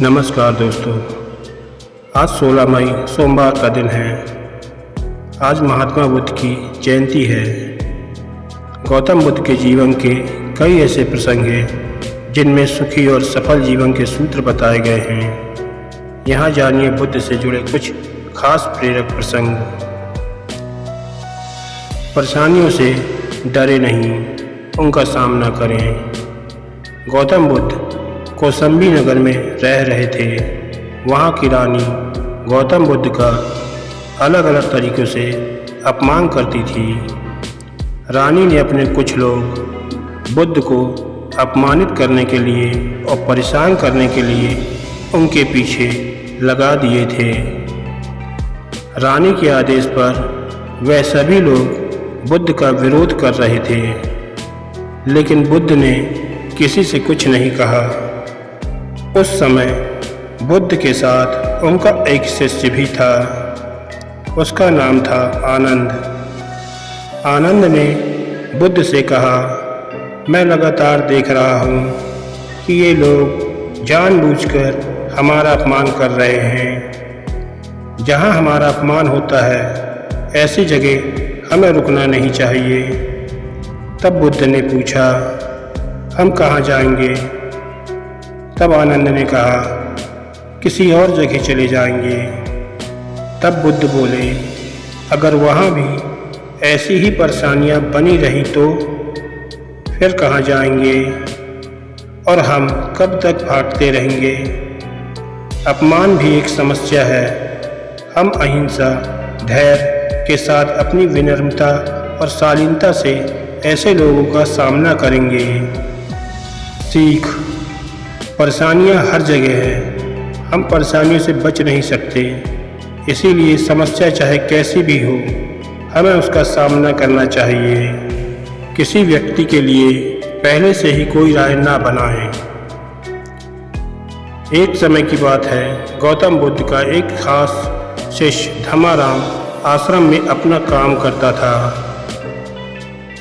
नमस्कार दोस्तों, आज 16 मई सोमवार का दिन है। आज महात्मा बुद्ध की जयंती है। गौतम बुद्ध के जीवन के कई ऐसे प्रसंग हैं जिनमें सुखी और सफल जीवन के सूत्र बताए गए हैं। यहाँ जानिए बुद्ध से जुड़े कुछ खास प्रेरक प्रसंग। परेशानियों से डरे नहीं, उनका सामना करें। गौतम बुद्ध कौसंबी नगर में रह रहे थे। वहाँ की रानी गौतम बुद्ध का अलग अलग तरीक़ों से अपमान करती थी। रानी ने अपने कुछ लोग बुद्ध को अपमानित करने के लिए और परेशान करने के लिए उनके पीछे लगा दिए थे। रानी के आदेश पर वह सभी लोग बुद्ध का विरोध कर रहे थे, लेकिन बुद्ध ने किसी से कुछ नहीं कहा। उस समय बुद्ध के साथ उनका एक शिष्य भी था। उसका नाम था आनंद। आनंद ने बुद्ध से कहा, मैं लगातार देख रहा हूँ कि ये लोग जानबूझकर हमारा अपमान कर रहे हैं। जहाँ हमारा अपमान होता है, ऐसी जगह हमें रुकना नहीं चाहिए। तब बुद्ध ने पूछा, हम कहाँ जाएंगे? तब आनंद ने कहा, किसी और जगह चले जाएंगे। तब बुद्ध बोले, अगर वहाँ भी ऐसी ही परेशानियाँ बनी रही तो फिर कहाँ जाएंगे और हम कब तक भागते रहेंगे? अपमान भी एक समस्या है। हम अहिंसा, धैर्य के साथ अपनी विनम्रता और शालीनता से ऐसे लोगों का सामना करेंगे। सीख, परेशानियाँ हर जगह है। हम परेशानियों से बच नहीं सकते, इसीलिए समस्या चाहे कैसी भी हो, हमें उसका सामना करना चाहिए। किसी व्यक्ति के लिए पहले से ही कोई राय ना बनाएं। एक समय की बात है, गौतम बुद्ध का एक खास शिष्य धम्माराम आश्रम में अपना काम करता था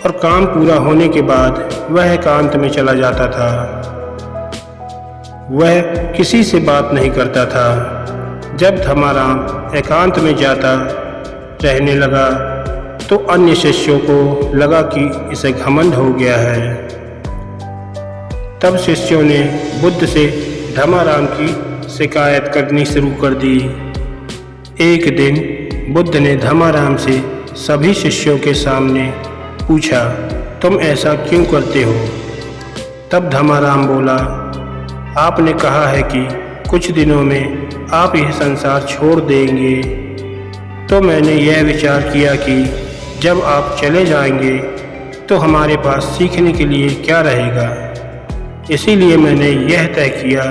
और काम पूरा होने के बाद वह एकांत में चला जाता था। वह किसी से बात नहीं करता था। जब धम्माराम एकांत में जाता रहने लगा तो अन्य शिष्यों को लगा कि इसे घमंड हो गया है। तब शिष्यों ने बुद्ध से धम्माराम की शिकायत करनी शुरू कर दी। एक दिन बुद्ध ने धम्माराम से सभी शिष्यों के सामने पूछा, तुम ऐसा क्यों करते हो? तब धम्माराम बोला, आपने कहा है कि कुछ दिनों में आप यह संसार छोड़ देंगे, तो मैंने यह विचार किया कि जब आप चले जाएंगे तो हमारे पास सीखने के लिए क्या रहेगा। इसीलिए मैंने यह तय किया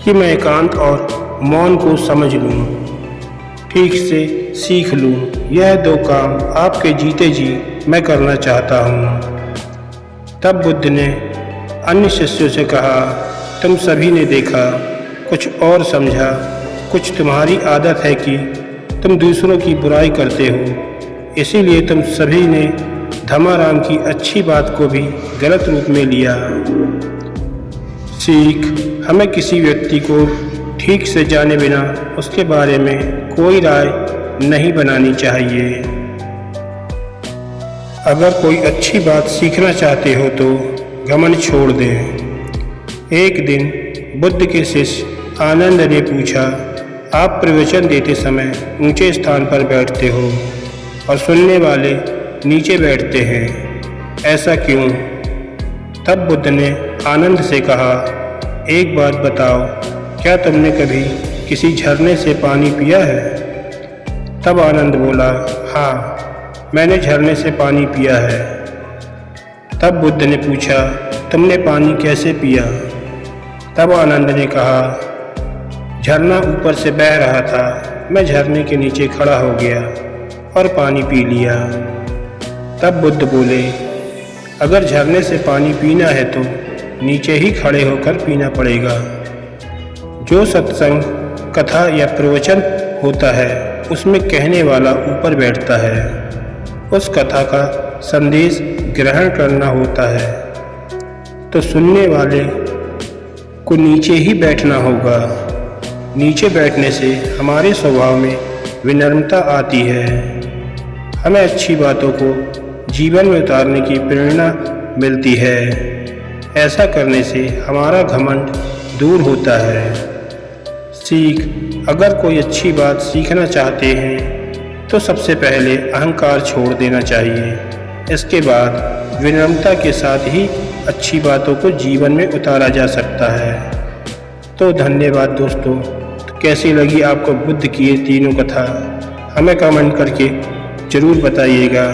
कि मैं एकांत और मौन को समझ लूँ, ठीक से सीख लूँ। यह दो काम आपके जीते जी मैं करना चाहता हूँ। तब बुद्ध ने अन्य शिष्यों से कहा, तुम सभी ने देखा, कुछ और समझा। कुछ तुम्हारी आदत है कि तुम दूसरों की बुराई करते हो, इसीलिए तुम सभी ने धम्माराम की अच्छी बात को भी गलत रूप में लिया। सीख, हमें किसी व्यक्ति को ठीक से जाने बिना उसके बारे में कोई राय नहीं बनानी चाहिए। अगर कोई अच्छी बात सीखना चाहते हो तो घमंड छोड़ दें। एक दिन बुद्ध के शिष्य आनंद ने पूछा, आप प्रवचन देते समय ऊंचे स्थान पर बैठते हो और सुनने वाले नीचे बैठते हैं, ऐसा क्यों? तब बुद्ध ने आनंद से कहा, एक बात बताओ, क्या तुमने कभी किसी झरने से पानी पिया है? तब आनंद बोला, हाँ, मैंने झरने से पानी पिया है। तब बुद्ध ने पूछा, तुमने पानी कैसे पिया? तब आनंद ने कहा, झरना ऊपर से बह रहा था, मैं झरने के नीचे खड़ा हो गया और पानी पी लिया। तब बुद्ध बोले, अगर झरने से पानी पीना है तो नीचे ही खड़े होकर पीना पड़ेगा। जो सत्संग, कथा या प्रवचन होता है, उसमें कहने वाला ऊपर बैठता है। उस कथा का संदेश ग्रहण करना होता है, तो सुनने वाले को नीचे ही बैठना होगा। नीचे बैठने से हमारे स्वभाव में विनम्रता आती है। हमें अच्छी बातों को जीवन में उतारने की प्रेरणा मिलती है। ऐसा करने से हमारा घमंड दूर होता है। सीख: अगर कोई अच्छी बात सीखना चाहते हैं तो सबसे पहले अहंकार छोड़ देना चाहिए। इसके बाद विनम्रता के साथ ही अच्छी बातों को जीवन में उतारा जा सकता है। तो धन्यवाद दोस्तों। तो कैसी लगी आपको बुद्ध की ये तीनों कथा? हमें कमेंट करके ज़रूर बताइएगा।